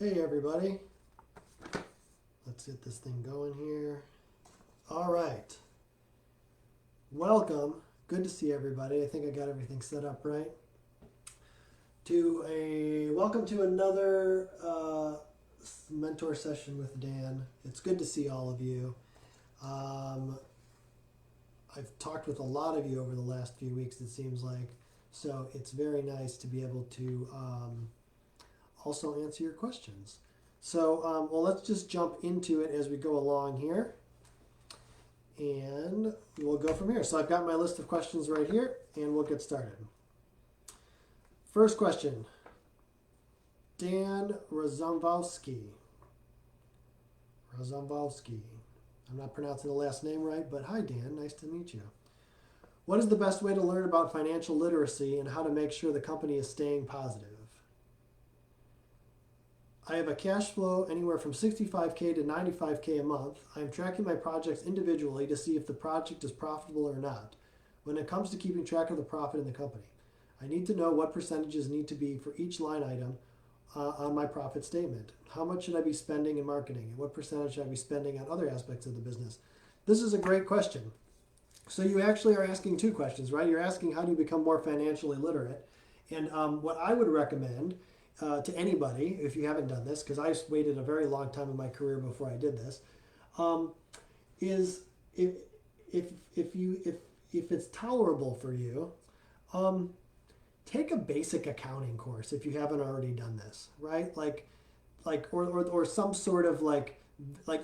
Hey everybody, let's get this thing going here. All right, welcome. Good to see everybody. I think I got everything set up right. Welcome to another mentor session with Dan. It's good to see all of you. I've talked with a lot of you over the last few weeks, it seems like, so it's very nice to be able to also answer your questions. So, let's just jump into it as we go along here. And we'll go from here. So I've got my list of questions right here, and we'll get started. First question, Dan Razumvowski. I'm not pronouncing the last name right, but hi Dan, nice to meet you. What is the best way to learn about financial literacy and how to make sure the company is staying positive? I have a cash flow anywhere from $65K to $95K a month. I am tracking my projects individually to see if the project is profitable or not. When it comes to keeping track of the profit in the company, I need to know what percentages need to be for each line item on my profit statement. How much should I be spending in marketing, and what percentage should I be spending on other aspects of the business? This is a great question. So you actually are asking two questions, right? You're asking how do you become more financially literate? And what I would recommend to anybody, if you haven't done this, because I waited a very long time in my career before I did this, is if it's tolerable for you, take a basic accounting course if you haven't already done this, right? Or some sort of like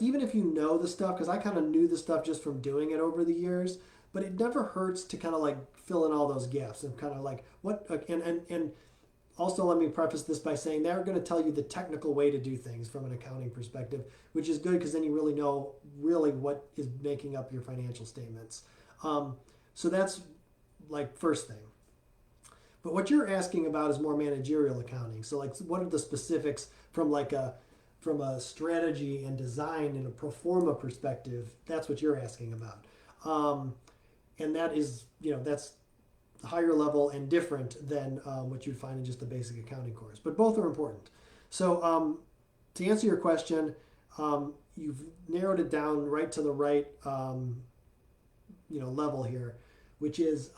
even if you know the stuff, because I kind of knew the stuff just from doing it over the years, but it never hurts to kind of like fill in all those gaps and kind of like what and also, let me preface this by saying they're going to tell you the technical way to do things from an accounting perspective, which is good because then you really know what is making up your financial statements. So that's like first thing. But what you're asking about is more managerial accounting. So like what are the specifics from a strategy and design and a pro forma perspective? That's what you're asking about. And that is, that's higher level and different than what you'd find in just a basic accounting course. But both are important. So to answer your question, you've narrowed it down right to the right level here, which is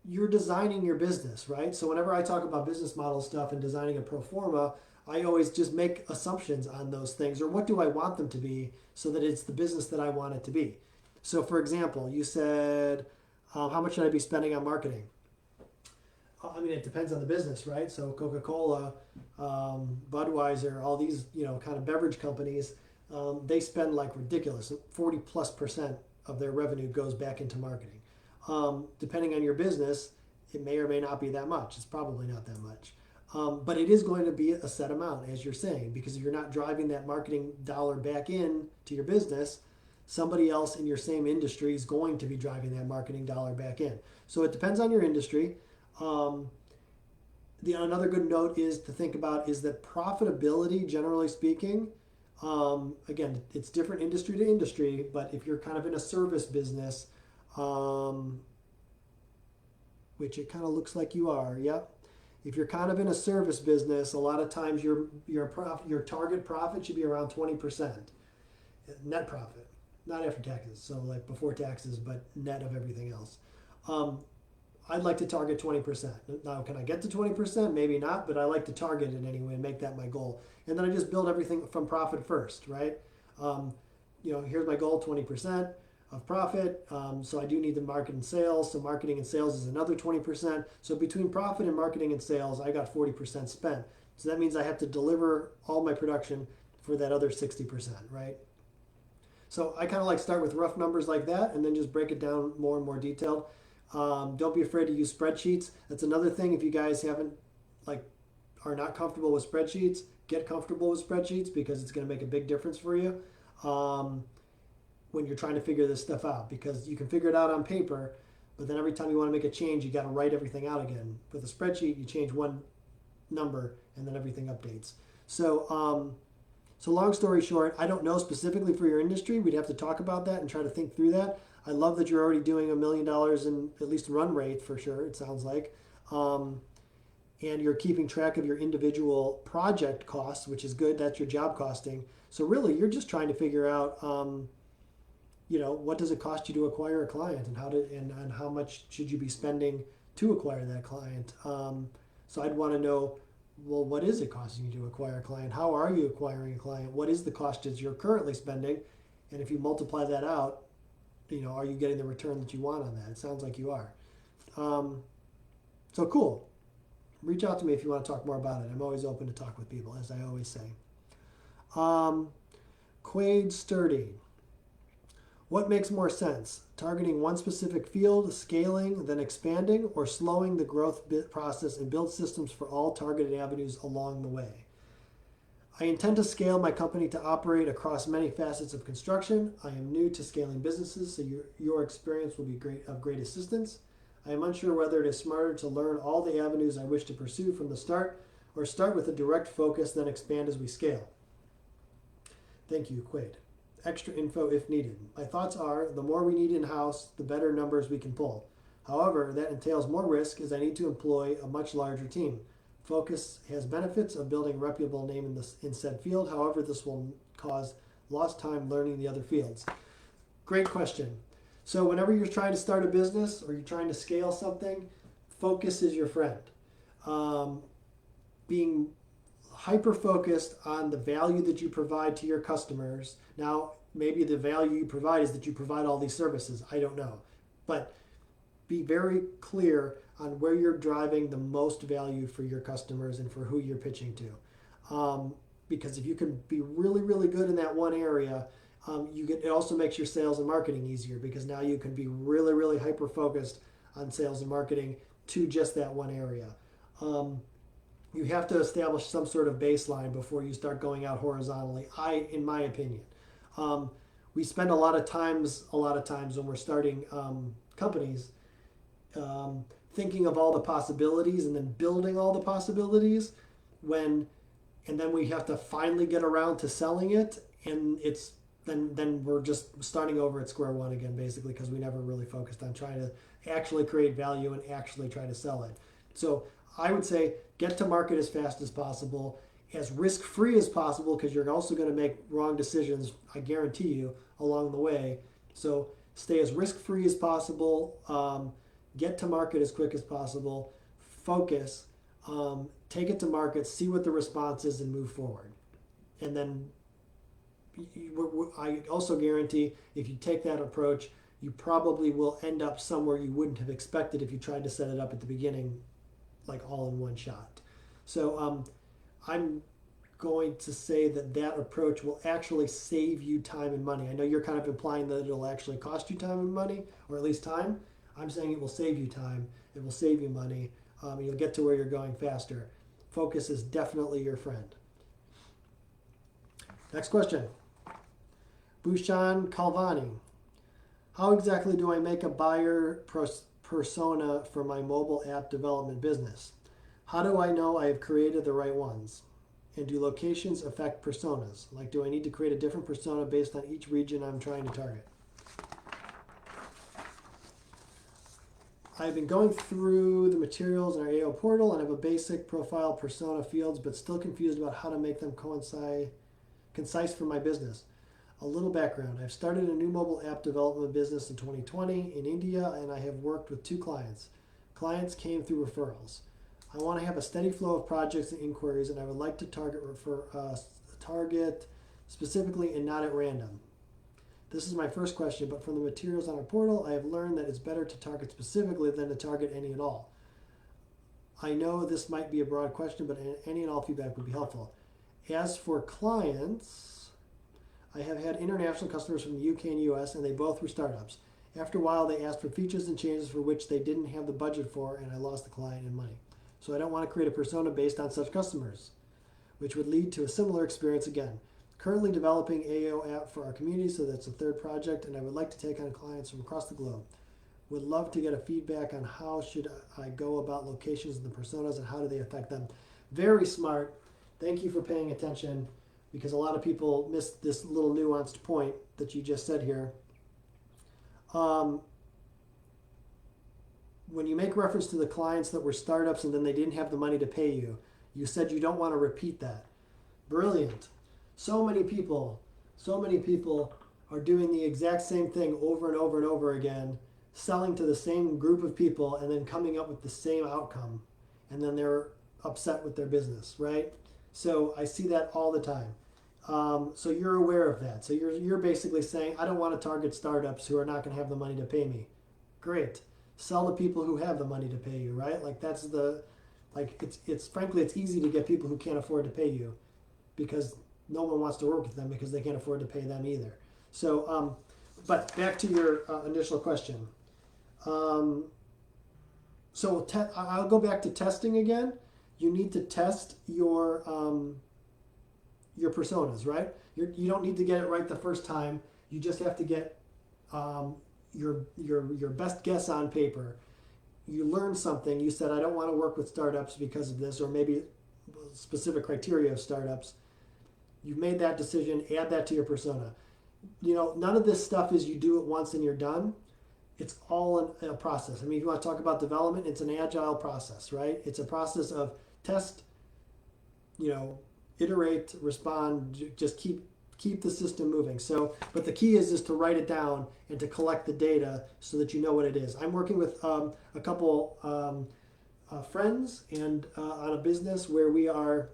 you're designing your business, right? So whenever I talk about business model stuff and designing a pro forma, I always just make assumptions on those things, or what do I want them to be so that it's the business that I want it to be. So for example, you said, how much should I be spending on marketing? I mean, it depends on the business, right? So Coca-Cola, Budweiser, all these, kind of beverage companies, they spend like ridiculous, 40+% of their revenue goes back into marketing. Depending on your business, it may or may not be that much. It's probably not that much. But it is going to be a set amount, as you're saying, because if you're not driving that marketing dollar back in to your business, somebody else in your same industry is going to be driving that marketing dollar back in. So it depends on your industry. Another good note is to think about is that profitability, generally speaking, again, it's different industry to industry, but if you're kind of in a service business, which it kind of looks like you are, yep. If you're kind of in a service business, a lot of times your target profit should be around 20% net profit. Not after taxes, so like before taxes, but net of everything else. I'd like to target 20%. Now, can I get to 20%? Maybe not, but I like to target it anyway and make that my goal. And then I just build everything from profit first, right? Here's my goal, 20% of profit. So I do need the market and sales. So marketing and sales is another 20%. So between profit and marketing and sales, I got 40% spent. So that means I have to deliver all my production for that other 60%, right? So I kind of like start with rough numbers like that and then just break it down more and more detailed. Don't be afraid to use spreadsheets. That's another thing. If you guys are not comfortable with spreadsheets, get comfortable with spreadsheets because it's going to make a big difference for you when you're trying to figure this stuff out, because you can figure it out on paper, but then every time you want to make a change, you got to write everything out again. With a spreadsheet, you change one number and then everything updates. So long story short, I don't know specifically for your industry. We'd have to talk about that and try to think through that. I love that you're already doing $1 million in at least run rate for sure, it sounds like. and you're keeping track of your individual project costs, which is good. That's your job costing. So really, you're just trying to figure out, what does it cost you to acquire a client, and how much should you be spending to acquire that client. So I'd want to know, well, what is it costing you to acquire a client? How are you acquiring a client? What is the cost that you're currently spending? And if you multiply that out, are you getting the return that you want on that? It sounds like you are. So cool. Reach out to me if you want to talk more about it. I'm always open to talk with people, as I always say. Quade Sturdy. What makes more sense? Targeting one specific field, scaling, then expanding, or slowing the growth process and build systems for all targeted avenues along the way? I intend to scale my company to operate across many facets of construction. I am new to scaling businesses, so your experience will be of great assistance. I am unsure whether it is smarter to learn all the avenues I wish to pursue from the start, or start with a direct focus, then expand as we scale. Thank you, Quaid. Extra info if needed. My thoughts are, the more we need in-house, the better numbers we can pull. However, that entails more risk, as I need to employ a much larger team. Focus has benefits of building a reputable name in said field. However, this will cause lost time learning the other fields. Great question. So whenever you're trying to start a business or you're trying to scale something, focus is your friend. Being hyper-focused on the value that you provide to your customers. Now, maybe the value you provide is that you provide all these services. I don't know. But be very clear on where you're driving the most value for your customers and for who you're pitching to. Because if you can be really, really good in that one area, it also makes your sales and marketing easier, because now you can be really, really hyper-focused on sales and marketing to just that one area. You have to establish some sort of baseline before you start going out horizontally, in my opinion. We spend a lot of times when we're starting companies thinking of all the possibilities and then building all the possibilities, and then we have to finally get around to selling it, and then we're just starting over at square one again, basically, because we never really focused on trying to actually create value and actually try to sell it. So I would say get to market as fast as possible, as risk-free as possible, because you're also going to make wrong decisions, I guarantee you, along the way. So stay as risk-free as possible, get to market as quick as possible, focus, take it to market, see what the response is, and move forward. And then I also guarantee if you take that approach, you probably will end up somewhere you wouldn't have expected if you tried to set it up at the beginning, like all in one shot. So I'm going to say that approach will actually save you time and money. I know you're kind of implying that it'll actually cost you time and money, or at least time. I'm saying it will save you time, it will save you money, and you'll get to where you're going faster. Focus is definitely your friend. Next question. Bhushan Kalvani. How exactly do I make a buyer persona for my mobile app development business? How do I know I have created the right ones? And do locations affect personas? Like, do I need to create a different persona based on each region I'm trying to target? I've been going through the materials in our AO portal and have a basic profile persona fields, but still confused about how to make them concise for my business. A little background. I've started a new mobile app development business in 2020 in India, and I have worked with 2 clients. Clients came through referrals. I want to have a steady flow of projects and inquiries, and I would like to target specifically and not at random. This is my first question, but from the materials on our portal, I have learned that it's better to target specifically than to target any and all. I know this might be a broad question, but any and all feedback would be helpful. As for clients, I have had international customers from the UK and US, and they both were startups. After a while, they asked for features and changes for which they didn't have the budget for, and I lost the client and money. So I don't want to create a persona based on such customers, which would lead to a similar experience again. Currently developing AO app for our community, so that's a third project, and I would like to take on clients from across the globe. Would love to get a feedback on how should I go about locations and the personas and how do they affect them. Very smart. Thank you for paying attention, because a lot of people miss this little nuanced point that you just said here. When when you make reference to the clients that were startups and then they didn't have the money to pay you, you said you don't want to repeat that. Brilliant. So many people are doing the exact same thing over and over and over again, selling to the same group of people and then coming up with the same outcome. And then they're upset with their business, right? So I see that all the time. So you're aware of that. So you're basically saying, I don't want to target startups who are not going to have the money to pay me. Great. Sell to people who have the money to pay you, right? Like that's it's frankly, it's easy to get people who can't afford to pay you because no one wants to work with them because they can't afford to pay them either. So, but back to your initial question. I'll go back to testing again. You need to test your personas, right? You don't need to get it right the first time. You just have to get your best guess on paper. You learn something. You said, I don't want to work with startups because of this, or maybe specific criteria of startups. You've made that decision. Add that to your persona. None of this stuff is you do it once and you're done. It's all in a process. I mean, if you want to talk about development, it's an agile process, right? It's a process of test, iterate, respond, just keep the system moving. So, but the key is to write it down and to collect the data so that you know what it is. I'm working with a couple friends and on a business where we are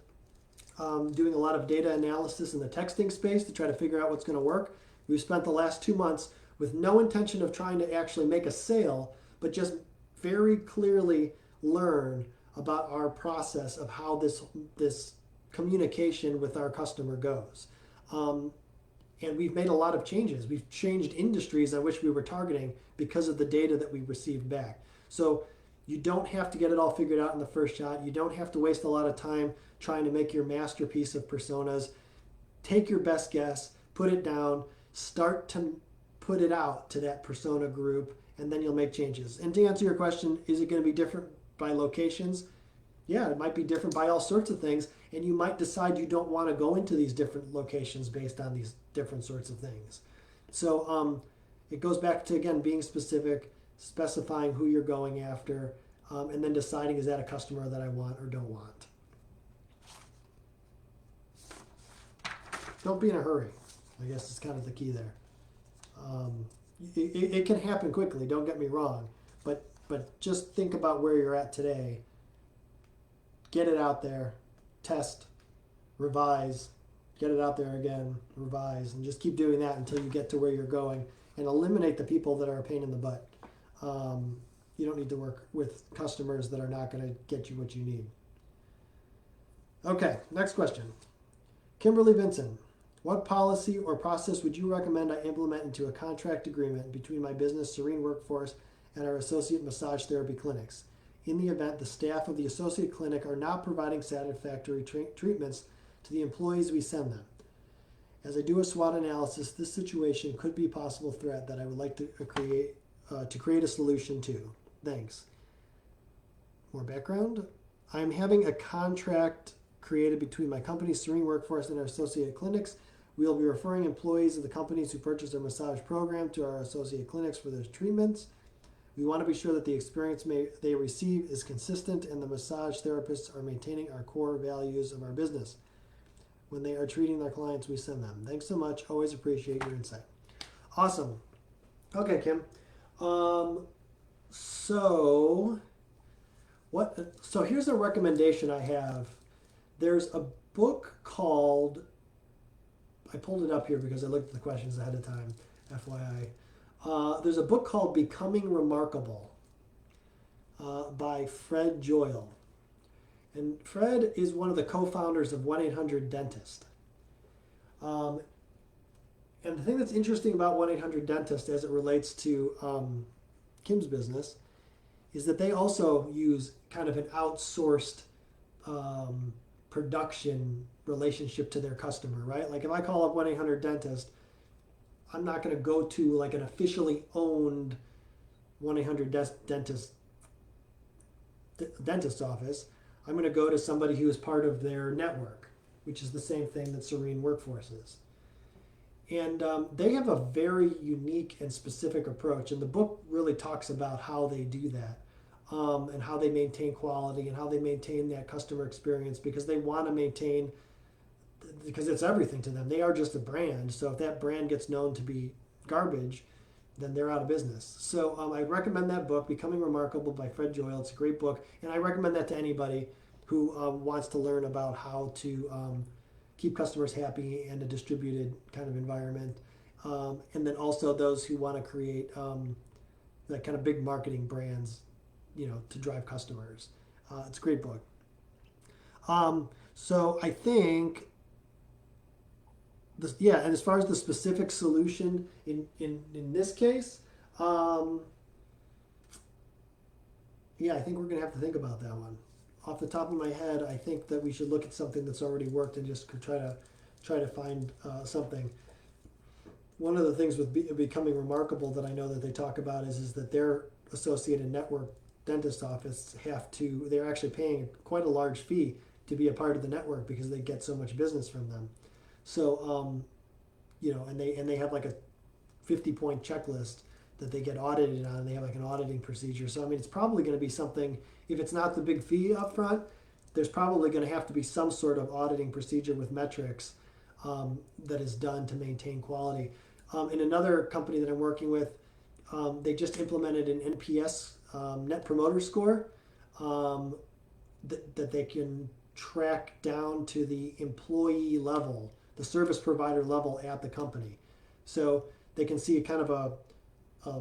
doing a lot of data analysis in the texting space to try to figure out what's going to work. We've spent the last 2 months with no intention of trying to actually make a sale, but just very clearly learn about our process of how this communication with our customer goes. And we've made a lot of changes. We've changed industries I wish we were targeting because of the data that we received back. So you don't have to get it all figured out in the first shot. You don't have to waste a lot of time trying to make your masterpiece of personas. Take your best guess, put it down, start to put it out to that persona group, and then you'll make changes. And to answer your question, is it going to be different by locations? Yeah, it might be different by all sorts of things, and you might decide you don't want to go into these different locations based on these different sorts of things. So it goes back to, again, being specific, specifying who you're going after, and then deciding, is that a customer that I want or don't want? Don't be in a hurry. I guess is kind of the key there. It can happen quickly, don't get me wrong, but just think about where you're at today. Get it out there, test, revise, get it out there again, revise, and just keep doing that until you get to where you're going, and eliminate the people that are a pain in the butt. You don't need to work with customers that are not going to get you what you need. Okay, next question. Kimberly Vinson. What policy or process would you recommend I implement into a contract agreement between my business, Serene Workforce, and our associate massage therapy clinics, in the event the staff of the associate clinic are not providing satisfactory treatments to the employees we send them? As I do a SWOT analysis, this situation could be a possible threat that I would like to create a solution to. Thanks. More background. I'm having a contract created between my company, Serene Workforce, and our associate clinics. We will be referring employees of the companies who purchase our massage program to our associate clinics for their treatments. We want to be sure that the experience they receive is consistent and the massage therapists are maintaining our core values of our business. When they are treating their clients, we send them. Thanks so much. Always appreciate your insight. Awesome. Okay, Kim. So here's a recommendation I have. There's a book called, I pulled it up here because I looked at the questions ahead of time, FYI. There's a book called Becoming Remarkable by Fred Joyal. And Fred is one of the co-founders of 1-800-DENTIST. And the thing that's interesting about 1-800-DENTIST as it relates to Kim's business is that they also use kind of an outsourced production relationship to their customer, right? Like if I call up 1-800-DENTIST, I'm not going to go to like an officially owned 1-800-DENTIST dentist office. I'm going to go to somebody who is part of their network, which is the same thing that Serene Workforce is. And they have a very unique and specific approach, and the book really talks about how they do that. and how they maintain quality and how they maintain that customer experience, because they want to maintain, because it's everything to them. They are just a brand. So if that brand gets known to be garbage, then they're out of business. So I recommend that book, Becoming Remarkable by Fred Joyle. It's a great book, and I recommend that to anybody who wants to learn about how to keep customers happy in a distributed kind of environment. And then also those who want to create that kind of big marketing brands, to drive customers. It's a great book. So I think this, yeah, and as far as the specific solution in this case, yeah, I think we're going to have to think about that one. Off the top of my head, I think that we should look at something that's already worked and just try to find something. One of the things with Becoming Remarkable that I know that they talk about is that their associated network dentist office they're actually paying quite a large fee to be a part of the network because they get so much business from them. So, and they have like a 50-point checklist that they get audited on. They have like an auditing procedure. So, I mean, it's probably going to be something, if it's not the big fee up front, there's probably going to have to be some sort of auditing procedure with metrics that is done to maintain quality. In another company that I'm working with, they just implemented an NPS, Net Promoter Score, that they can track down to the employee level, the service provider level at the company. So they can see a kind of a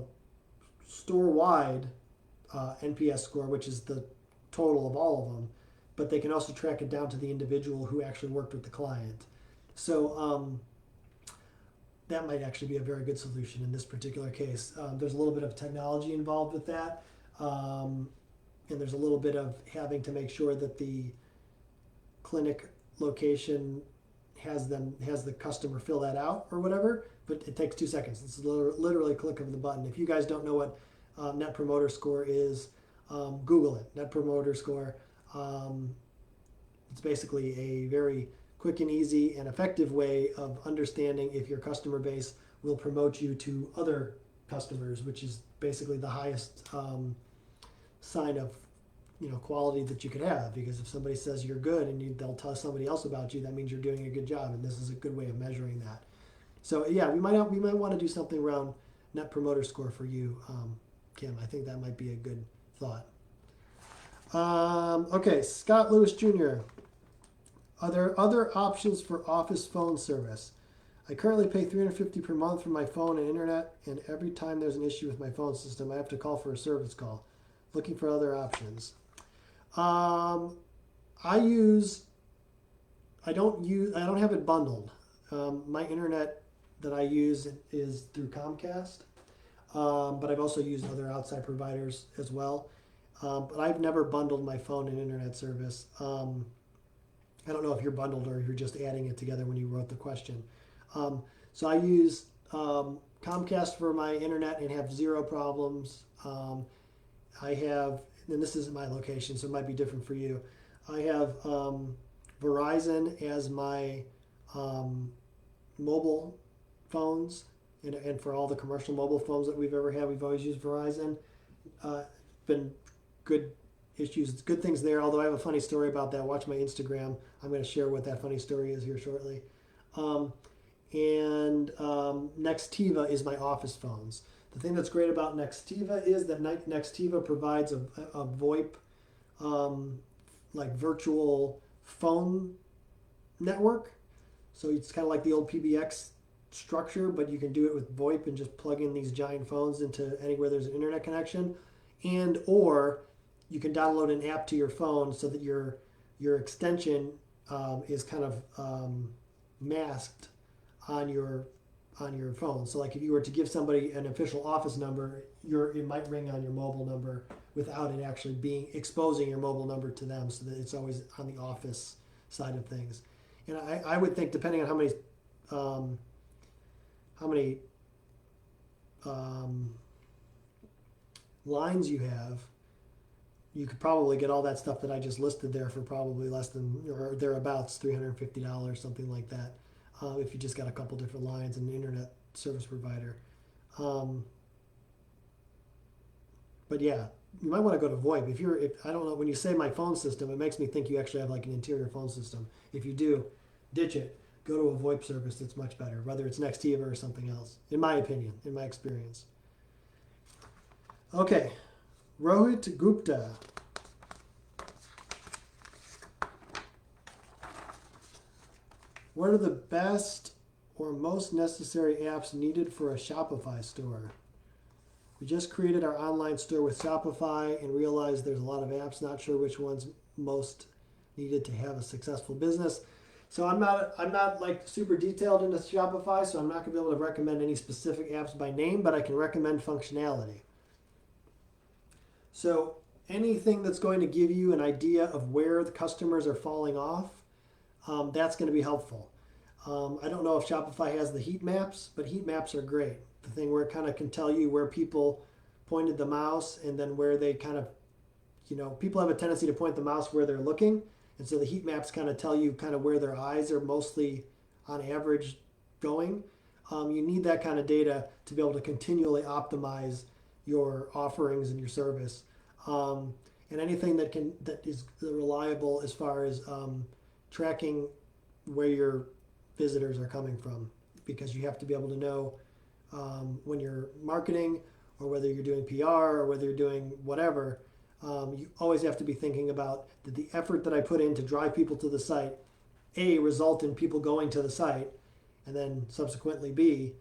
store-wide NPS score, which is the total of all of them, but they can also track it down to the individual who actually worked with the client. So that might actually be a very good solution in this particular case. There's a little bit of technology involved with that, and there's a little bit of having to make sure that the clinic location has the customer fill that out or whatever, but it takes 2 seconds. It's literally a click of the button. If you guys don't know what Net Promoter Score is, Google it. Net Promoter Score. It's basically a very quick and easy and effective way of understanding if your customer base will promote you to other customers, which is basically the highest sign of quality that you could have. Because if somebody says you're good and they'll tell somebody else about you, that means you're doing a good job, and this is a good way of measuring that. So yeah, we might want to do something around Net Promoter Score for you, Kim. I think that might be a good thought. Okay, Scott Lewis Jr. Are there other options for office phone service? I currently pay $350 per month for my phone and internet, and every time there's an issue with my phone system, I have to call for a service call. Looking for other options. I don't have it bundled. My internet that I use is through Comcast, but I've also used other outside providers as well. But I've never bundled my phone and internet service. I don't know if you're bundled or if you're just adding it together when you wrote the question. So I use Comcast for my internet and have zero problems. I have, and this isn't my location, so it might be different for you. I have Verizon as my mobile phones, and for all the commercial mobile phones that we've ever had, we've always used Verizon. Been good issues, good things there, although I have a funny story about that. Watch my Instagram. I'm going to share what that funny story is here shortly. And Nextiva is my office phones. The thing that's great about Nextiva is that Nextiva provides a VoIP, like virtual phone network. So it's kind of like the old PBX structure, but you can do it with VoIP and just plug in these giant phones into anywhere there's an internet connection. And or you can download an app to your phone so that your extension is kind of masked on your phone. So like if you were to give somebody an official office number, it might ring on your mobile number without it actually exposing your mobile number to them, so that it's always on the office side of things. And I would think, depending on how many lines you have, you could probably get all that stuff that I just listed there for probably less than, or thereabouts, $350, something like that, if you just got a couple different lines and an internet service provider. But yeah, you might want to go to VoIP. If I don't know, when you say my phone system, it makes me think you actually have like an interior phone system. If you do, ditch it. Go to a VoIP service that's much better, whether it's Nextiva or something else, in my opinion, in my experience. Okay, Rohit Gupta. What are the best or most necessary apps needed for a Shopify store? We just created our online store with Shopify and realized there's a lot of apps, not sure which one's most needed to have a successful business. So I'm not like super detailed into Shopify, so I'm not going to be able to recommend any specific apps by name, but I can recommend functionality. So anything that's going to give you an idea of where the customers are falling off, that's going to be helpful. I don't know if Shopify has the heat maps, but heat maps are great. The thing where it kind of can tell you where people pointed the mouse and then where they kind of, people have a tendency to point the mouse where they're looking. And so the heat maps kind of tell you kind of where their eyes are mostly on average going. You need that kind of data to be able to continually optimize your offerings and your service. And anything that is reliable as far as tracking where your visitors are coming from, because you have to be able to know when you're marketing or whether you're doing PR or whether you're doing whatever. You always have to be thinking about that the effort that I put in to drive people to the site, A, result in people going to the site, and then subsequently B,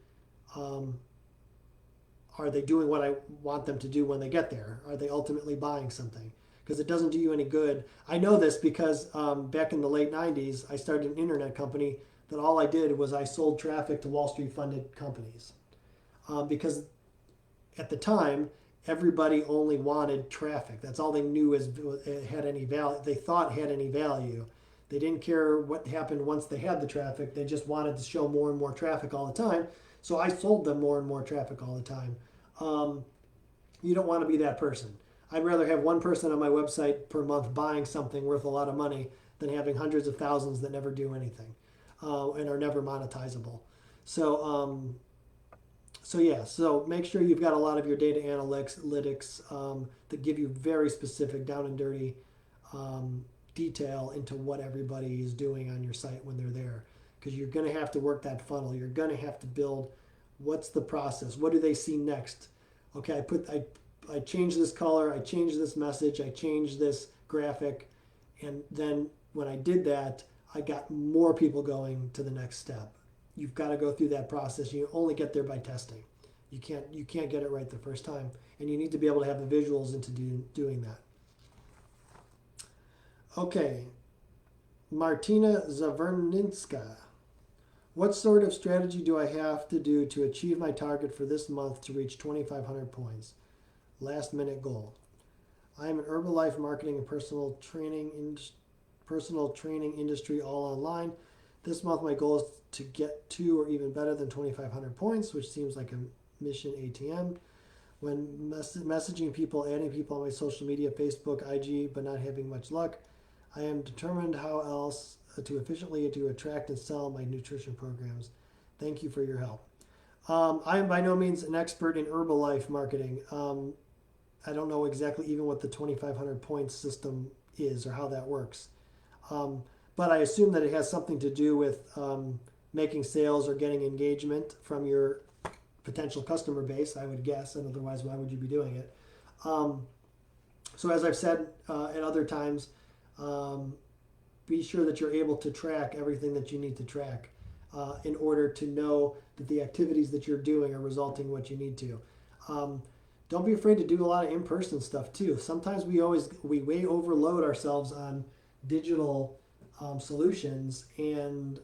are they doing what I want them to do when they get there? Are they ultimately buying something? Because it doesn't do you any good. I know this because back in the late 90s, I started an internet company that all I did was I sold traffic to Wall Street funded companies. Because at the time, everybody only wanted traffic. That's all they knew had any value. They thought had any value. They didn't care what happened once they had the traffic. They just wanted to show more and more traffic all the time. So I sold them more and more traffic all the time. You don't want to be that person. I'd rather have one person on my website per month buying something worth a lot of money than having hundreds of thousands that never do anything and are never monetizable. So make sure you've got a lot of your data analytics that give you very specific, down and dirty detail into what everybody is doing on your site when they're there. Because you're going to have to work that funnel. You're going to have to build what's the process. What do they see next? Okay, I changed this color. I changed this message. I changed this graphic. And then when I did that, I got more people going to the next step. You've got to go through that process. You only get there by testing. You can't get it right the first time, and you need to be able to have the visuals into doing that. Okay, Martina Zaverninska. What sort of strategy do I have to do to achieve my target for this month to reach 2,500 points? Last minute goal. I am an Herbalife marketing and personal training industry all online. This month my goal is to get to or even better than 2,500 points, which seems like a mission ATM. When messaging people, adding people on my social media, Facebook, IG, but not having much luck, I am determined how else to efficiently to attract and sell my nutrition programs. Thank you for your help. I am by no means an expert in Herbalife marketing. I don't know exactly even what the 2,500 points system is or how that works. But I assume that it has something to do with making sales or getting engagement from your potential customer base, I would guess, and otherwise why would you be doing it? So as I've said at other times, be sure that you're able to track everything that you need to track in order to know that the activities that you're doing are resulting what you need to. Don't be afraid to do a lot of in-person stuff too. Sometimes we way overload ourselves on digital solutions, and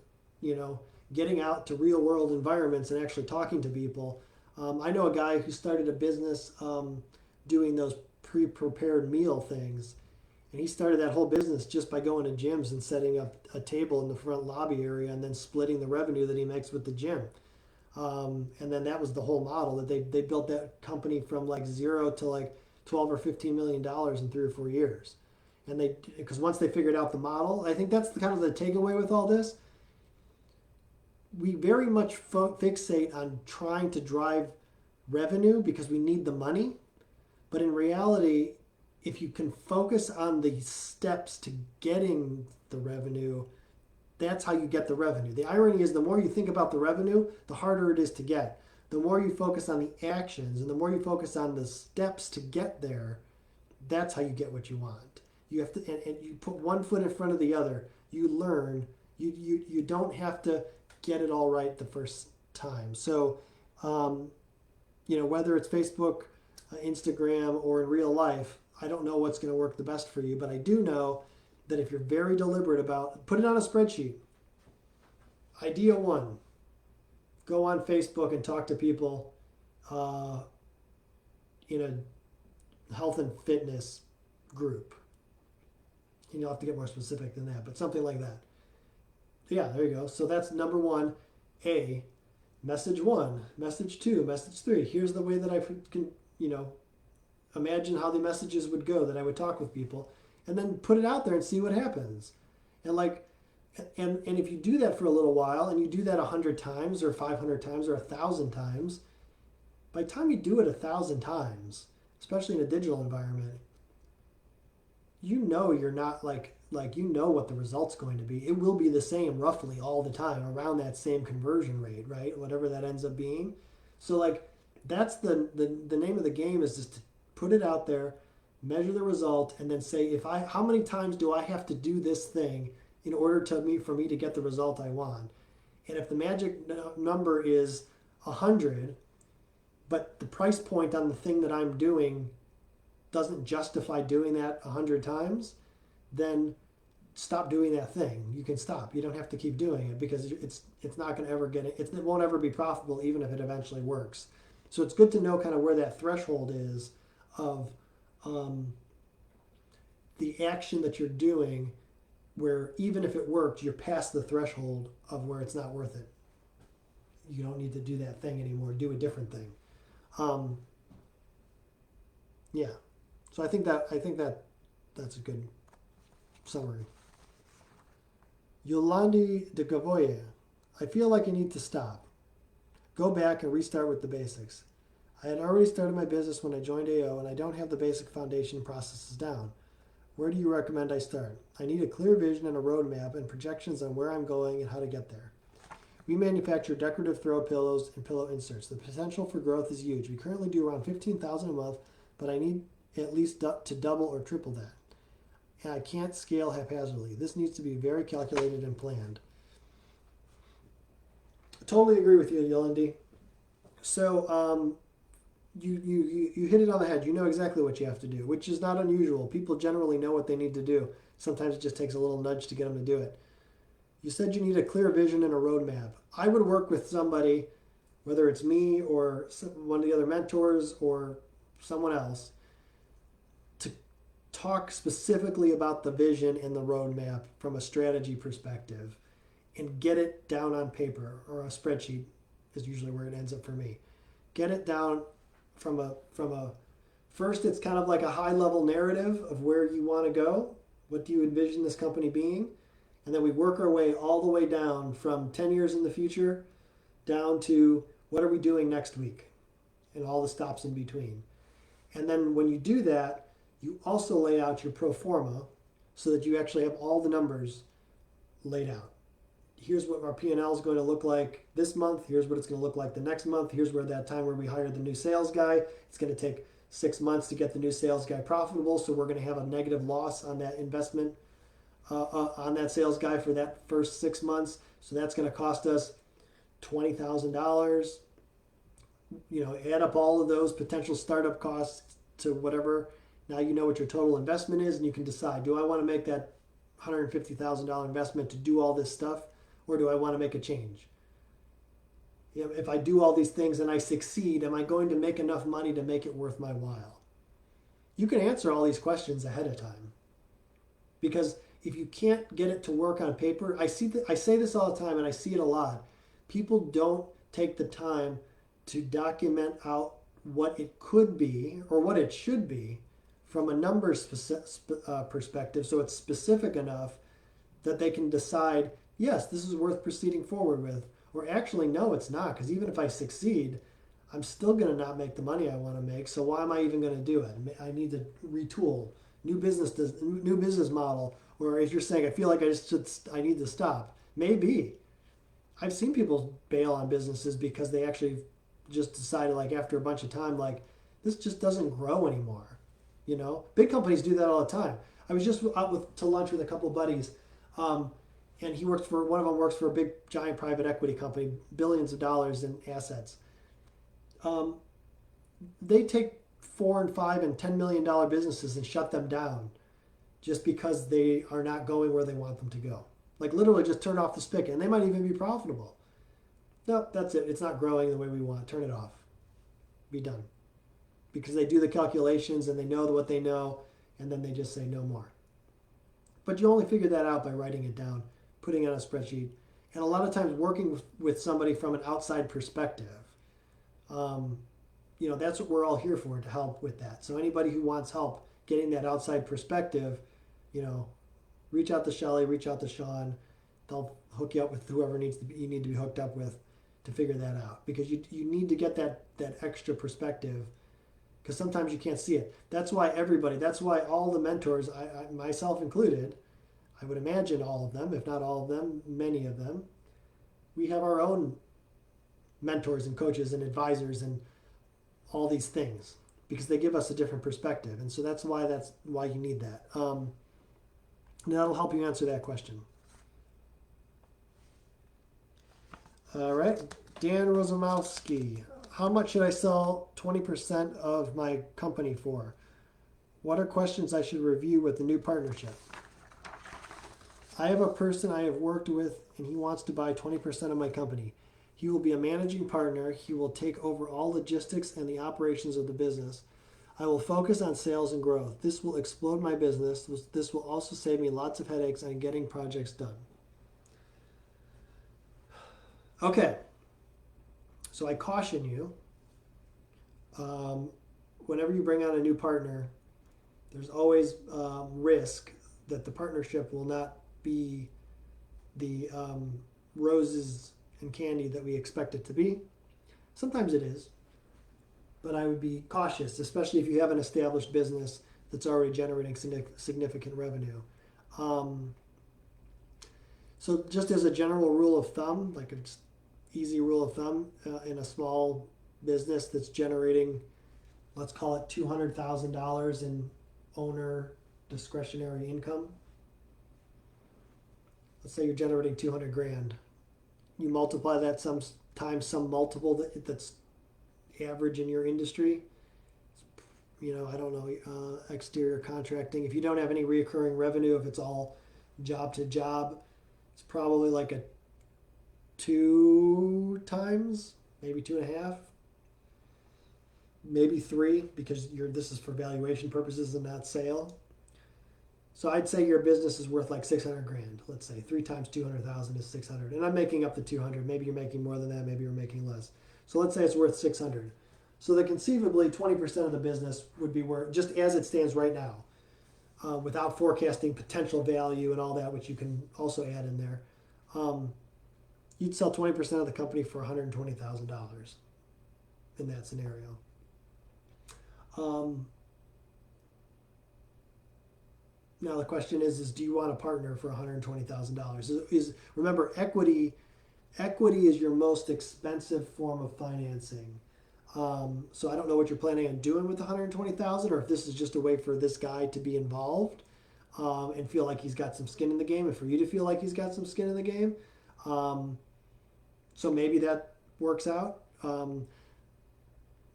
getting out to real world environments and actually talking to people. I know a guy who started a business doing those pre-prepared meal things, and he started that whole business just by going to gyms and setting up a table in the front lobby area and then splitting the revenue that he makes with the gym. And then that was the whole model that they built that company from like zero to like 12 or 15 million dollars in 3 or 4 years. And because once they figured out the model, I think that's the kind of the takeaway with all this. We very much fixate on trying to drive revenue because we need the money. But in reality, if you can focus on the steps to getting the revenue, that's how you get the revenue. The irony is the more you think about the revenue, the harder it is to get. The more you focus on the actions and the more you focus on the steps to get there, that's how you get what you want. You have to, and you put one foot in front of the other. You learn. You don't have to get it all right the first time. So, whether it's Facebook, Instagram, or in real life, I don't know what's going to work the best for you, but I do know that if you're very deliberate about, put it on a spreadsheet. Idea one, go on Facebook and talk to people in a health and fitness group. You'll have to get more specific than that, but something like that. Yeah, there you go. So that's number one, A. Message one, message two, message three. Here's the way that I can, imagine how the messages would go, that I would talk with people, and then put it out there and see what happens. And and if you do that for a little while, and you do that 100 times or 500 times or 1,000 times, by the time you do it 1,000 times, especially in a digital environment, you're not you know what the result's going to be. It will be the same roughly all the time, around that same conversion rate, right? Whatever that ends up being. So that's the name of the game, is just to put it out there, measure the result, and then say, how many times do I have to do this thing in order for me to get the result I want? And if the magic number is 100, but the price point on the thing that I'm doing doesn't justify doing that 100 times, then stop doing that thing. You can stop. You don't have to keep doing it, because it's not going to ever it won't ever be profitable, even if it eventually works. So it's good to know kind of where that threshold is of the action that you're doing, where even if it worked, you're past the threshold of where it's not worth it. You don't need to do that thing anymore. Do a different thing. Yeah. So I think that's a good summary. Yolandi de Gavoye, I feel like I need to stop. Go back and restart with the basics. I had already started my business when I joined AO, and I don't have the basic foundation processes down. Where do you recommend I start? I need a clear vision and a roadmap and projections on where I'm going and how to get there. We manufacture decorative throw pillows and pillow inserts. The potential for growth is huge. We currently do around $15,000 a month, but I need at least to double or triple that. And I can't scale haphazardly. This needs to be very calculated and planned. I totally agree with you, Yolandi. So you hit it on the head. You know exactly what you have to do, which is not unusual. People generally know what they need to do. Sometimes it just takes a little nudge to get them to do it. You said you need a clear vision and a roadmap. I would work with somebody, whether it's me or one of the other mentors or someone else, to talk specifically about the vision and the roadmap from a strategy perspective and get it down on paper, or a spreadsheet is usually where it ends up for me. Get it down from a first, it's kind of like a high level narrative of where you want to go. What do you envision this company being? And then we work our way all the way down from 10 years in the future down to what are we doing next week, and all the stops in between. And then when you do that, you also lay out your pro forma so that you actually have all the numbers laid out. Here's what our P&L is going to look like this month. Here's what it's going to look like the next month. Here's where that time where we hired the new sales guy. It's going to take 6 months to get the new sales guy profitable. So we're going to have a negative loss on that investment on that sales guy for that first 6 months. So that's going to cost us $20,000. Add up all of those potential startup costs to whatever. Now you know what your total investment is, and you can decide, do I want to make that $150,000 investment to do all this stuff, or do I want to make a change? If I do all these things and I succeed, am I going to make enough money to make it worth my while? You can answer all these questions ahead of time. Because if you can't get it to work on paper, I say this all the time, and I see it a lot. People don't take the time to document out what it could be or what it should be from a numbers perspective, so it's specific enough that they can decide, yes, this is worth proceeding forward with, or actually, no, it's not, because even if I succeed, I'm still going to not make the money I want to make. So why am I even going to do it? I need to retool, new business model. Or if you're saying, I feel like I need to stop. Maybe. I've seen people bail on businesses because they actually just decided, like, after a bunch of time, like, this just doesn't grow anymore. Big companies do that all the time. I was just out to lunch with a couple of buddies, and one of them works for a big giant private equity company, billions of dollars in assets. They take $4 and $5 and $10 million businesses and shut them down just because they are not going where they want them to go. Like, literally just turn off the spigot, and they might even be profitable. Nope, that's it. It's not growing the way we want. Turn it off. Be done. Because they do the calculations and they know what they know, and then they just say no more. But you only figure that out by writing it down, putting it on a spreadsheet, and a lot of times working with somebody from an outside perspective. That's what we're all here for, to help with that. So anybody who wants help getting that outside perspective, reach out to Shelly, reach out to Sean. They'll hook you up with whoever you need to be hooked up with to figure that out. Because you need to get that extra perspective, because sometimes you can't see it. That's why all the mentors, I myself included, I would imagine all of them, if not all of them, many of them, we have our own mentors and coaches and advisors and all these things, because they give us a different perspective. And so that's why you need that. And that'll help you answer that question. All right. Dan Rosamowski. How much should I sell 20% of my company for? What are questions I should review with the new partnership? I have a person I have worked with, and he wants to buy 20% of my company. He will be a managing partner. He will take over all logistics and the operations of the business. I will focus on sales and growth. This will explode my business. This will also save me lots of headaches on getting projects done. Okay. So I caution you, whenever you bring on a new partner, there's always risk that the partnership will not be the roses and candy that we expect it to be. Sometimes it is, but I would be cautious, especially if you have an established business that's already generating significant revenue. So just as a general rule of thumb, like an easy rule of thumb, in a small business that's generating, let's call it $200,000 in owner discretionary income. Let's say you're generating 200 grand. You multiply that times some multiple that's average in your industry. I don't know, exterior contracting. If you don't have any recurring revenue, if it's all job to job, it's probably like a 2 times, maybe 2.5, maybe 3, because this is for valuation purposes and not sale. So I'd say your business is worth like 600 grand. Let's say 3 times 200,000 is 600. And I'm making up to 200. Maybe you're making more than that. Maybe you're making less. So let's say it's worth 600. So that conceivably 20% of the business would be worth, just as it stands right now, without forecasting potential value and all that, which you can also add in there. You'd sell 20% of the company for $120,000 in that scenario. Now the question is do you want a partner for $120,000? Remember, equity is your most expensive form of financing. So I don't know what you're planning on doing with the $120,000, or if this is just a way for this guy to be involved and feel like he's got some skin in the game, and for you to feel like he's got some skin in the game. So maybe that works out.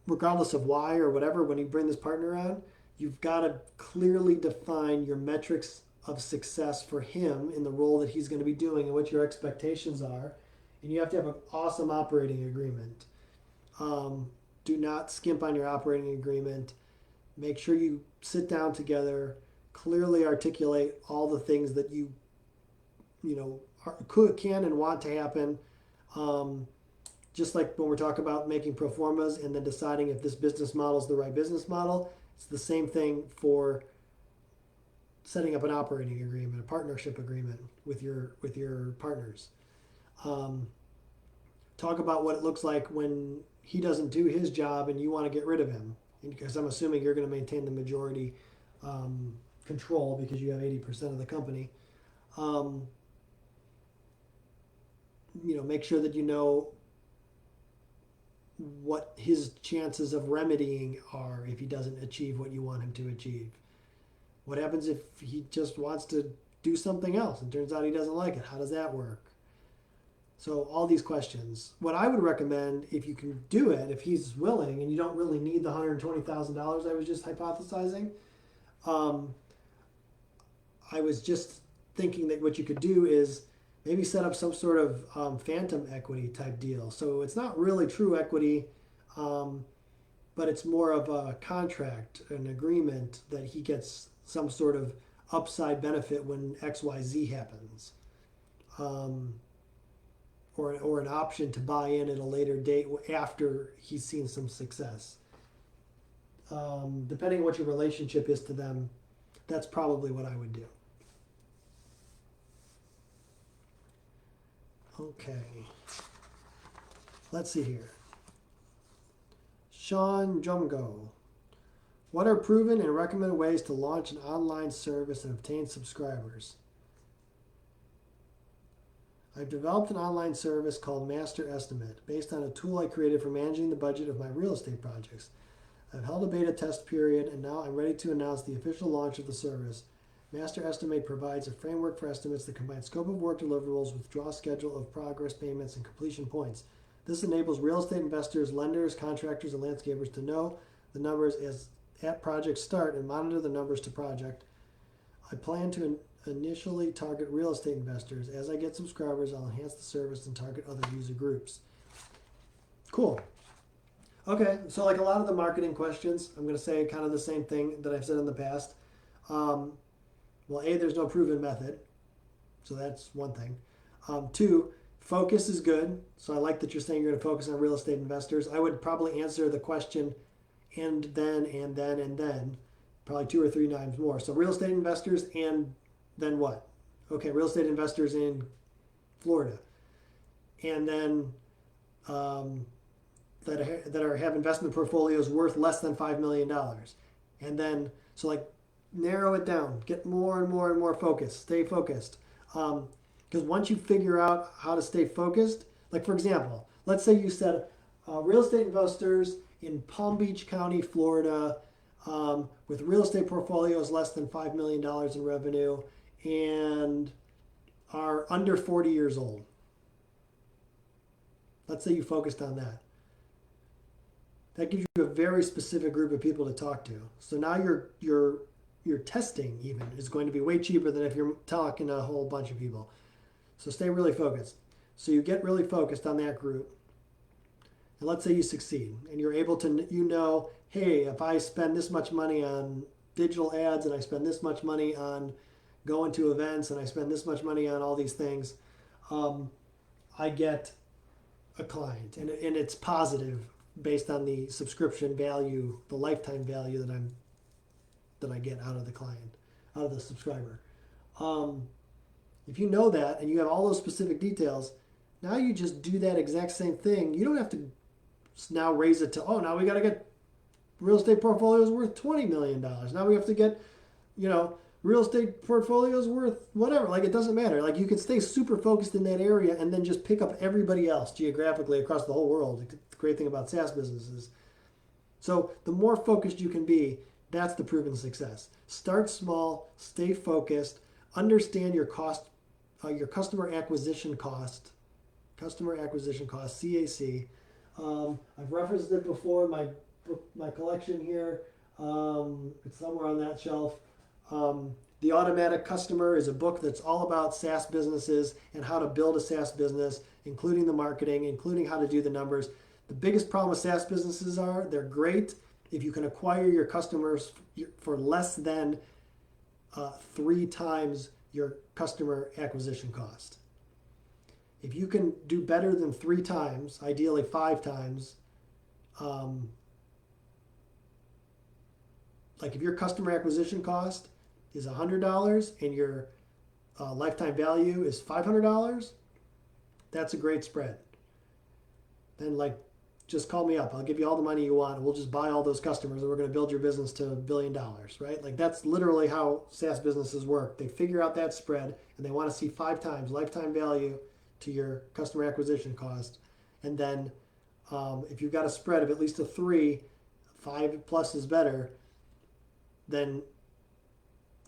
Regardless of why or whatever, when you bring this partner on, you've got to clearly define your metrics of success for him in the role that he's going to be doing and what your expectations are. And you have to have an awesome operating agreement. Do not skimp on your operating agreement. Make sure you sit down together, clearly articulate all the things that you can and want to happen. Just like when we're talking about making pro formas and then deciding if this business model is the right business model, it's the same thing for setting up an operating agreement, a partnership agreement with your partners. Talk about what it looks like when he doesn't do his job and you want to get rid of him, because I'm assuming you're going to maintain the majority control because you have 80% of the company. Make sure that you know what his chances of remedying are if he doesn't achieve what you want him to achieve. What happens if he just wants to do something else and turns out he doesn't like it? How does that work? So all these questions. What I would recommend, if you can do it, if he's willing and you don't really need the $120,000 I was just hypothesizing, I was just thinking that what you could do is maybe set up some sort of phantom equity type deal. So it's not really true equity, but it's more of a contract, an agreement that he gets some sort of upside benefit when XYZ happens. Or an option to buy in at a later date after he's seen some success. Depending on what your relationship is to them, that's probably what I would do. Okay. Let's see here. Sean Jumgo. What are proven and recommended ways to launch an online service and obtain subscribers? I've developed an online service called Master Estimate based on a tool I created for managing the budget of my real estate projects. I've held a beta test period and now I'm ready to announce the official launch of the service. Master Estimate provides a framework for estimates that combine scope of work deliverables with draw schedule of progress payments and completion points. This enables real estate investors, lenders, contractors, and landscapers to know the numbers at project start and monitor the numbers to project. I plan to initially target real estate investors. As I get subscribers, I'll enhance the service and target other user groups. Cool. Okay, so like a lot of the marketing questions, I'm going to say kind of the same thing that I've said in the past. Well, A, there's no proven method, so that's one thing. Two, focus is good. So I like that you're saying you're going to focus on real estate investors. I would probably answer the question and then, probably 2 or 3 times more. So real estate investors and then what? Okay, real estate investors in Florida. And then that have investment portfolios worth less than $5 million. And then, so like narrow it down, get more and more and more focused, stay focused. Because once you figure out how to stay focused, like for example, let's say you said real estate investors in Palm Beach County, Florida, with real estate portfolios less than $5 million in revenue and are under 40 years old. Let's say you focused on that. That gives you a very specific group of people to talk to. So now your testing even is going to be way cheaper than if you're talking to a whole bunch of people. So stay really focused. So you get really focused on that group. And let's say you succeed and you're able to, hey, if I spend this much money on digital ads and I spend this much money on going to events and I spend this much money on all these things, I get a client. And it's positive based on the subscription value, the lifetime value that I get out of the client, out of the subscriber. If you know that and you have all those specific details, now you just do that exact same thing. You don't have to now raise it to, now we got to get real estate portfolios worth $20 million. Now we have to get, real estate portfolios worth whatever. Like, it doesn't matter. Like, you can stay super focused in that area and then just pick up everybody else geographically across the whole world. The great thing about SaaS businesses. So the more focused you can be, that's the proven success. Start small, stay focused, understand your cost, your customer acquisition cost, CAC. I've referenced it before in my collection here. It's somewhere on that shelf. The Automatic Customer is a book that's all about SaaS businesses and how to build a SaaS business, including the marketing, including how to do the numbers. The biggest problem with SaaS businesses are they're great if you can acquire your customers for less than 3 times your customer acquisition cost. If you can do better than 3 times, ideally 5 times, like if your customer acquisition cost is $100 and your lifetime value is $500, that's a great spread. Then just call me up. I'll give you all the money you want. We'll just buy all those customers and we're going to build your business to $1 billion, right? Like that's literally how SaaS businesses work. They figure out that spread and they want to see 5 times lifetime value to your customer acquisition cost. And then if you've got a spread of at least a 3, 5 plus is better, then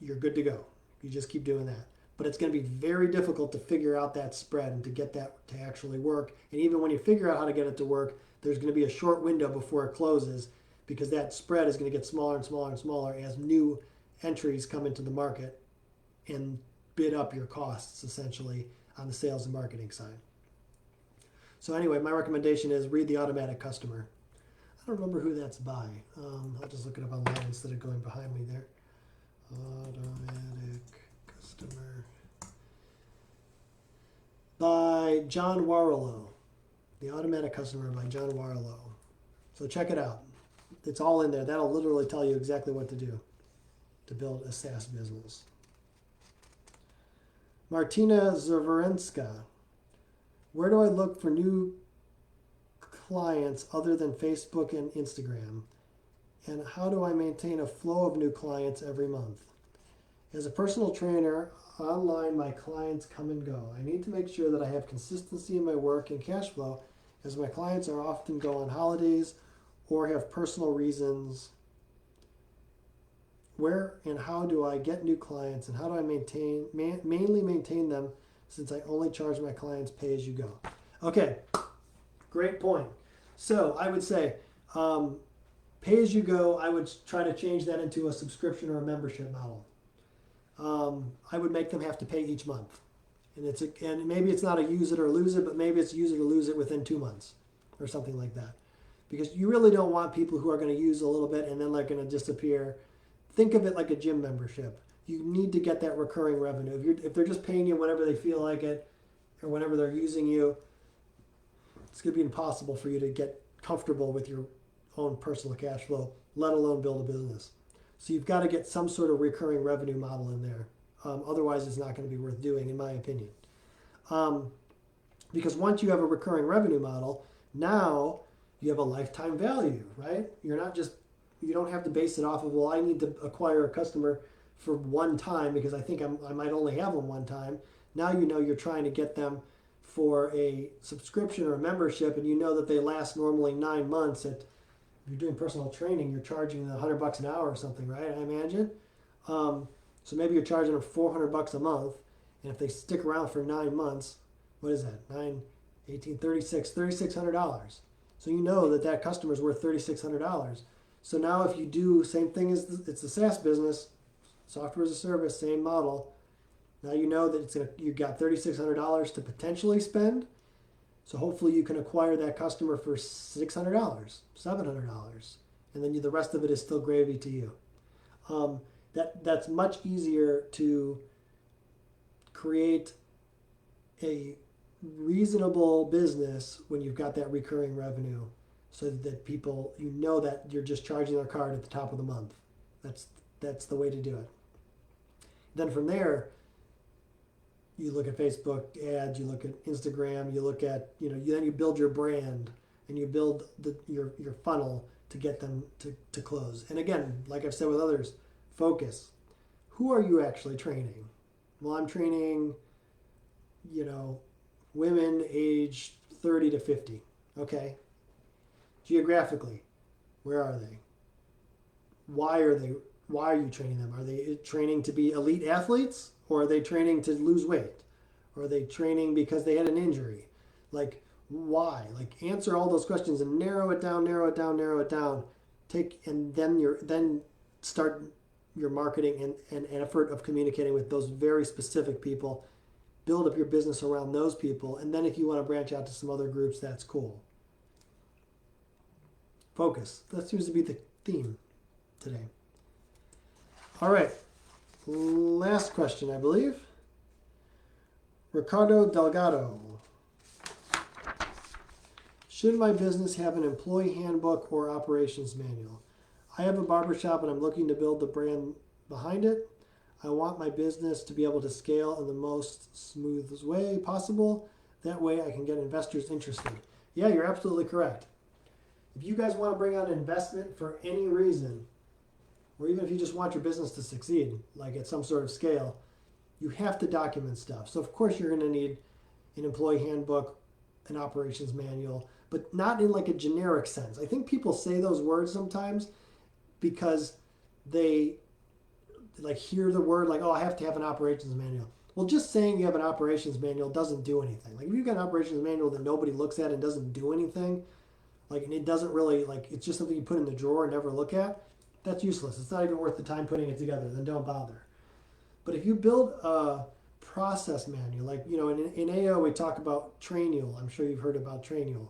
you're good to go. You just keep doing that. But it's going to be very difficult to figure out that spread and to get that to actually work. And even when you figure out how to get it to work, there's going to be a short window before it closes because that spread is going to get smaller and smaller and smaller as new entries come into the market and bid up your costs essentially on the sales and marketing side. So anyway, my recommendation is read The Automatic Customer. I don't remember who that's by. I'll just look it up online instead of going behind me there. Automatic Customer by John Warrillow. The Automatic Customer by John Warrillow. So check it out. It's all in there. That'll literally tell you exactly what to do to build a SaaS business. Martina Zverenska. Where do I look for new clients other than Facebook and Instagram? And how do I maintain a flow of new clients every month? As a personal trainer, online my clients come and go. I need to make sure that I have consistency in my work and cash flow, as my clients are often go on holidays or have personal reasons. Where and how do I get new clients, and how do I mainly maintain them, since I only charge my clients pay as you go? Okay, great point. So I would say pay as you go. I would try to change that into a subscription or a membership model. I would make them have to pay each month. And maybe it's not a use it or lose it, but maybe it's use it or lose it within 2 months or something like that. Because you really don't want people who are going to use a little bit and then they're going to disappear. Think of it like a gym membership. You need to get that recurring revenue. If they're just paying you whenever they feel like it or whenever they're using you, it's going to be impossible for you to get comfortable with your own personal cash flow, let alone build a business. So you've got to get some sort of recurring revenue model in there. Otherwise, it's not going to be worth doing, in my opinion. Because once you have a recurring revenue model, now you have a lifetime value, right? You don't have to base it off of, well, I need to acquire a customer for one time because I think I might only have them one time. Now you know you're trying to get them for a subscription or a membership, and you know that they last normally 9 months. If you're doing personal training, you're charging $100 an hour or something, right? I imagine. So maybe you're charging them $400 a month, and if they stick around for 9 months, what is that? 9, 18, 36, $3,600. So you know that customer is worth $3,600. So now if you do same thing as it's a SaaS business, software as a service, same model. Now you know that you've got $3,600 to potentially spend. So hopefully you can acquire that customer for $600, $700, and then the rest of it is still gravy to you. That's much easier to create a reasonable business when you've got that recurring revenue, so that people, you know that you're just charging their card at the top of the month. That's the way to do it. Then from there, you look at Facebook ads, you look at Instagram, you look at, then you build your brand and you build your funnel to get them to close. And again, like I've said with others, focus. Who are you actually training? Well, I'm training, women aged 30 to 50. Okay. Geographically, where are they? Why are you training them? Are they training to be elite athletes? Or are they training to lose weight? Or are they training because they had an injury? Like, why? Like, answer all those questions and narrow it down. Then start your marketing and effort of communicating with those very specific people. Build up your business around those people. And then if you want to branch out to some other groups, that's cool. Focus. That seems to be the theme today. All right. Last question, I believe. Ricardo Delgado. Should my business have an employee handbook or operations manual? I have a barbershop and I'm looking to build the brand behind it. I want my business to be able to scale in the most smooth way possible. That way I can get investors interested. Yeah, you're absolutely correct. If you guys want to bring on an investment for any reason, or even if you just want your business to succeed, like at some sort of scale, you have to document stuff. So of course you're going to need an employee handbook, an operations manual, but not in like a generic sense. I think people say those words sometimes because they like hear the word like, oh, I have to have an operations manual. Well, just saying you have an operations manual doesn't do anything. Like if you've got an operations manual that nobody looks at and doesn't do anything, like, and it doesn't really, like, it's just something you put in the drawer and never look at, that's useless. It's not even worth the time putting it together. Then don't bother. But if you build a process manual, like, you know, in AO we talk about Trainual. I'm sure you've heard about Trainual.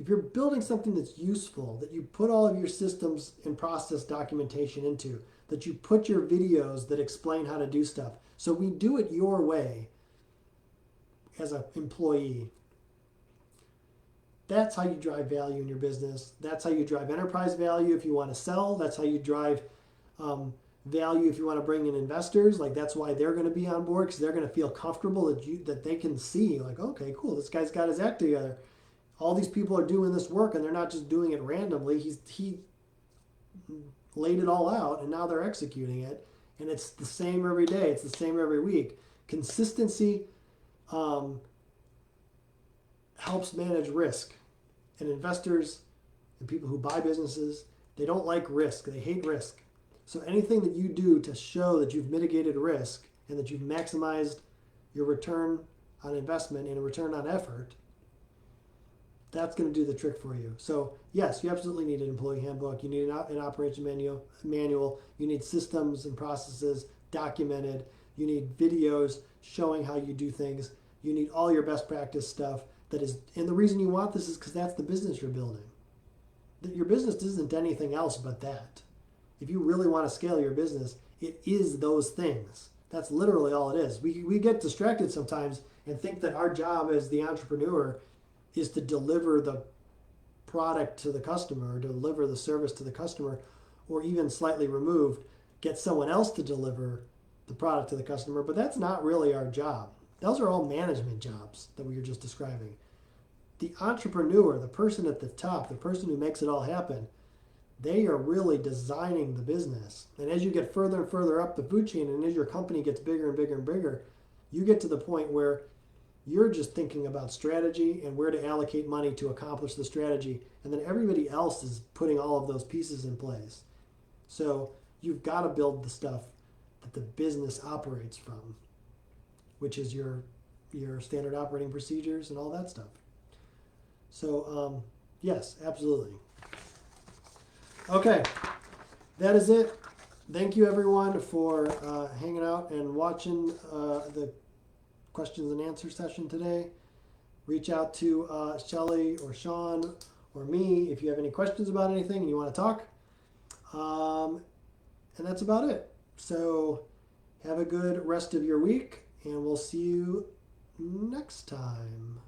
If you're building something that's useful, that you put all of your systems and process documentation into, that you put your videos that explain how to do stuff. So we do it your way as an employee. That's how you drive value in your business. That's how you drive enterprise value if you want to sell. That's how you drive value if you want to bring in investors. Like that's why they're going to be on board, because they're going to feel comfortable that they can see like, okay, cool, this guy's got his act together. All these people are doing this work and they're not just doing it randomly. He laid it all out and now they're executing it. And it's the same every day. It's the same every week. Consistency helps manage risk. And investors and people who buy businesses, they don't like risk. They hate risk. So anything that you do to show that you've mitigated risk and that you've maximized your return on investment and a return on effort, that's going to do the trick for you. So yes, you absolutely need an employee handbook. You need an operation manual. You need systems and processes documented. You need videos showing how you do things. You need all your best practice stuff. And the reason you want this is because that's the business you're building. Your business isn't anything else but that. If you really want to scale your business, it is those things. That's literally all it is. We get distracted sometimes and think that our job as the entrepreneur is to deliver the product to the customer, or deliver the service to the customer, or even slightly removed, get someone else to deliver the product to the customer. But that's not really our job. Those are all management jobs that we were just describing. The entrepreneur, the person at the top, the person who makes it all happen, they are really designing the business. And as you get further and further up the food chain, and as your company gets bigger and bigger and bigger, you get to the point where you're just thinking about strategy and where to allocate money to accomplish the strategy. And then everybody else is putting all of those pieces in place. So you've got to build the stuff that the business operates from, which is your standard operating procedures and all that stuff. So yes, absolutely. Okay, that is it. Thank you everyone for hanging out and watching the questions and answer session today. Reach out to Shelly or Sean or me if you have any questions about anything and you want to talk. And that's about it. So have a good rest of your week, and we'll see you next time.